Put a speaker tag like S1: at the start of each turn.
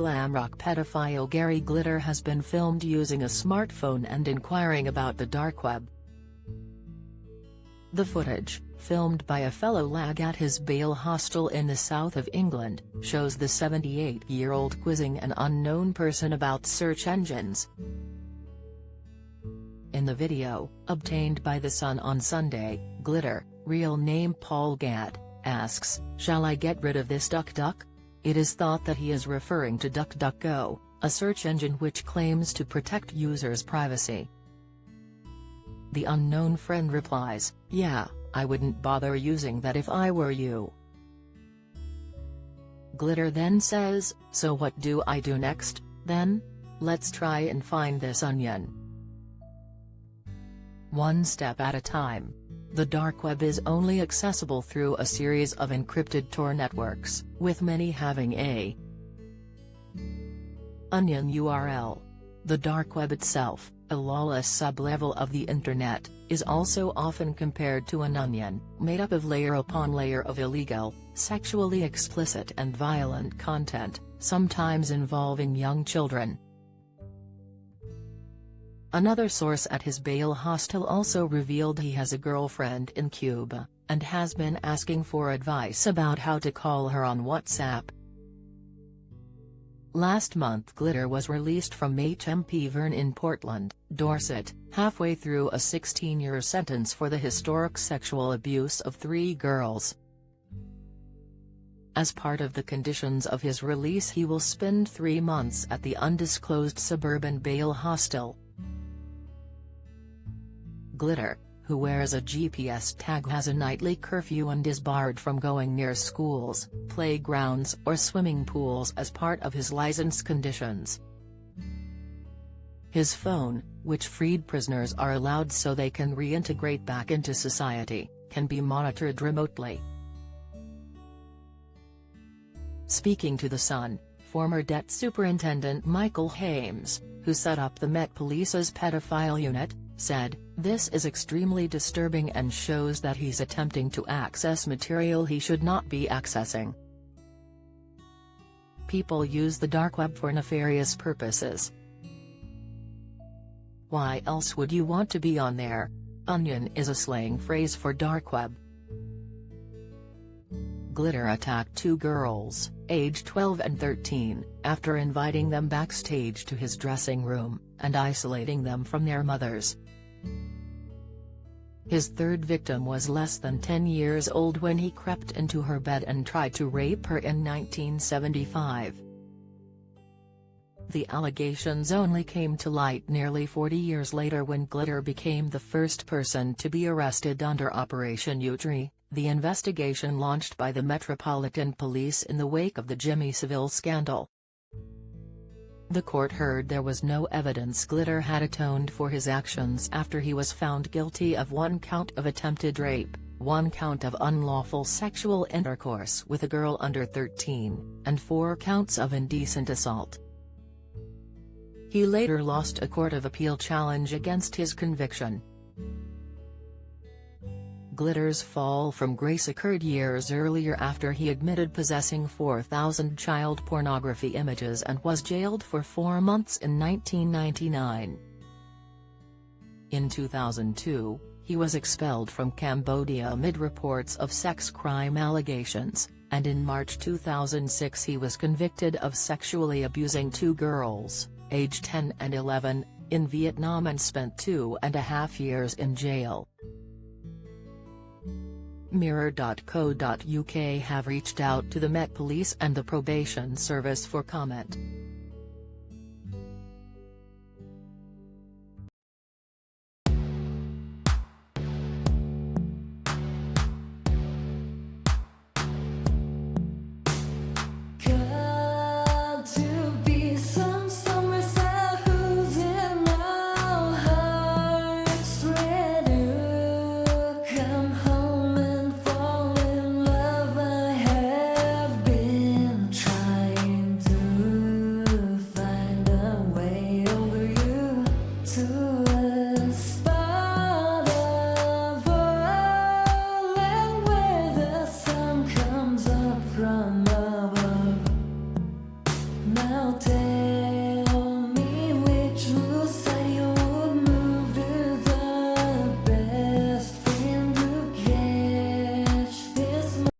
S1: glam rock pedophile Gary Glitter has been filmed using a smartphone and inquiring about the dark web. The footage, filmed by a fellow lag at his bail hostel in the south of England, shows the 78-year-old quizzing an unknown person about search engines. In the video, obtained by The Sun on Sunday, Glitter, real name Paul Gadd, asks, "Shall I get rid of this DuckDuck?" It is thought that he is referring to DuckDuckGo, a search engine which claims to protect users' privacy. The unknown friend replies, "Yeah, I wouldn't bother using that if I were you." Glitter then says, "So what do I do next, then? Let's try and find this onion. One step at a time." The dark web is only accessible through a series of encrypted Tor networks, with many having a onion URL. The dark web itself, a lawless sublevel of the Internet, is also often compared to an onion, made up of layer upon layer of illegal, sexually explicit and violent content, sometimes involving young children. Another source at his bail hostel also revealed he has a girlfriend in Cuba, and has been asking for advice about how to call her on WhatsApp. Last month Glitter was released from HMP Verne in Portland, Dorset, halfway through a 16-year sentence for the historic sexual abuse of 3 girls. As part of the conditions of his release, he will spend 3 months at the undisclosed suburban bail hostel. Glitter, who wears a GPS tag, has a nightly curfew and is barred from going near schools, playgrounds or swimming pools as part of his license conditions. His phone, which freed prisoners are allowed so they can reintegrate back into society, can be monitored remotely. Speaking to The Sun, former Debt Superintendent Michael Hames, who set up the Met Police's pedophile unit, said, "This is extremely disturbing and shows that he's attempting to access material he should not be accessing. People use the dark web for nefarious purposes. Why else would you want to be on there?" Onion is a slang phrase for dark web. Glitter attacked 2 girls, aged 12 and 13, after inviting them backstage to his dressing room, and isolating them from their mothers. His third victim was less than 10 years old when he crept into her bed and tried to rape her in 1975. The allegations only came to light nearly 40 years later when Glitter became the first person to be arrested under Operation U-Tree, the investigation launched by the Metropolitan Police in the wake of the Jimmy Savile scandal. The court heard there was no evidence Glitter had atoned for his actions after he was found guilty of 1 count of attempted rape, 1 count of unlawful sexual intercourse with a girl under 13, and 4 counts of indecent assault. He later lost a Court of Appeal challenge against his conviction. Glitter's fall from grace occurred years earlier after he admitted possessing 4,000 child pornography images and was jailed for 4 months in 1999. In 2002, he was expelled from Cambodia amid reports of sex crime allegations, and in March 2006 he was convicted of sexually abusing 2 girls, aged 10 and 11, in Vietnam and spent 2.5 years in jail. Mirror.co.uk have reached out to the Met Police and the Probation Service for comment.